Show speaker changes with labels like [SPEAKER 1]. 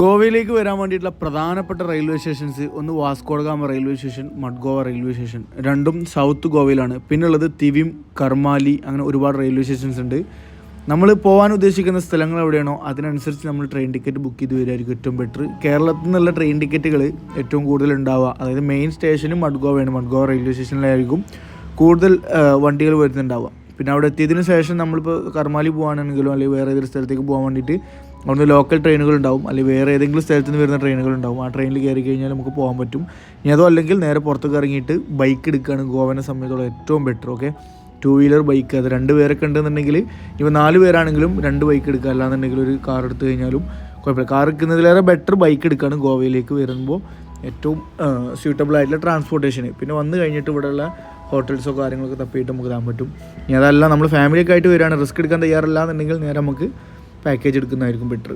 [SPEAKER 1] ഗോവയിലേക്ക് വരാൻ വേണ്ടിയിട്ടുള്ള പ്രധാനപ്പെട്ട റെയിൽവേ സ്റ്റേഷൻസ് ഒന്ന് Vasco da Gama railway station, Madgaon railway station, രണ്ടും സൗത്ത് ഗോവയിലാണ്. പിന്നുള്ളത് തിവിം, കർമാലി, അങ്ങനെ ഒരുപാട് റെയിൽവേ സ്റ്റേഷൻസ് ഉണ്ട്. നമ്മൾ പോകാൻ ഉദ്ദേശിക്കുന്ന സ്ഥലങ്ങൾ എവിടെയാണോ അതിനനുസരിച്ച് നമ്മൾ ട്രെയിൻ ടിക്കറ്റ് ബുക്ക് ചെയ്ത് വരികയായിരിക്കും ഏറ്റവും ബെറ്റർ. കേരളത്തിൽ നിന്നുള്ള ട്രെയിൻ ടിക്കറ്റുകൾ ഏറ്റവും കൂടുതൽ ഉണ്ടാവുക, അതായത് മെയിൻ സ്റ്റേഷനും മഡ്ഗോവയാണ്. മഡ്ഗോവ റെയിൽവേ സ്റ്റേഷനിലായിരിക്കും കൂടുതൽ വണ്ടികൾ വരുന്നുണ്ടാവുക. പിന്നെ അവിടെ എത്തിയതിന് ശേഷം നമ്മളിപ്പോൾ കർമാലി പോകാനാണെങ്കിലും അല്ലെങ്കിൽ വേറെ ഏതൊരു സ്ഥലത്തേക്ക് പോകാൻ വേണ്ടിയിട്ട് അവിടുന്ന് ലോക്കൽ ട്രെയിനുകൾ ഉണ്ടാവും, അല്ലെങ്കിൽ വേറെ ഏതെങ്കിലും സ്ഥലത്ത് നിന്ന് വരുന്ന ട്രെയിനുകൾ ഉണ്ടാവും. ആ ട്രെയിനിൽ കയറി കഴിഞ്ഞാൽ നമുക്ക് പോകാൻ പറ്റും. ഇനി അതോ അല്ലെങ്കിൽ നേരെ പുറത്തേക്ക് ഇറങ്ങിയിട്ട് ബൈക്ക് എടുക്കുകയാണ് ഗോവനെ സംബന്ധിച്ചോളം ഏറ്റവും ബെറ്റർ. ഓക്കെ, 2 വീലർ ബൈക്ക്, അത് 2 പേരൊക്കെ ഉണ്ടെന്നുണ്ടെങ്കിൽ ഇപ്പോൾ 4 പേരാണെങ്കിലും 2 ബൈക്ക് എടുക്കുക, അല്ലാന്നുണ്ടെങ്കിൽ ഒരു കാർ എടുത്തു കഴിഞ്ഞാലും കുഴപ്പമില്ല. കാർ എടുക്കുന്നതിലേറെ ബെറ്റർ ബൈക്ക് എടുക്കുകയാണ് ഗോവയിലേക്ക് വരുമ്പോൾ ഏറ്റവും സ്യൂട്ടബിൾ ആയിട്ടുള്ള ട്രാൻസ്പോർട്ടേഷന്. പിന്നെ വന്നു കഴിഞ്ഞിട്ട് ഇവിടെയുള്ള ഹോട്ടൽസോ കാര്യങ്ങളൊക്കെ തപ്പിയിട്ട് നമുക്ക് തരാൻ പറ്റും. ഇനി അതല്ല നമ്മൾ ഫാമിലിയൊക്കെ ആയിട്ട് വരികയാണ്, റിസ്ക് എടുക്കാൻ തയ്യാറല്ല എന്നുണ്ടെങ്കിൽ നേരെ നമുക്ക് പാക്കേജ് എടുക്കുന്നതായിരിക്കും ബെറ്റർ.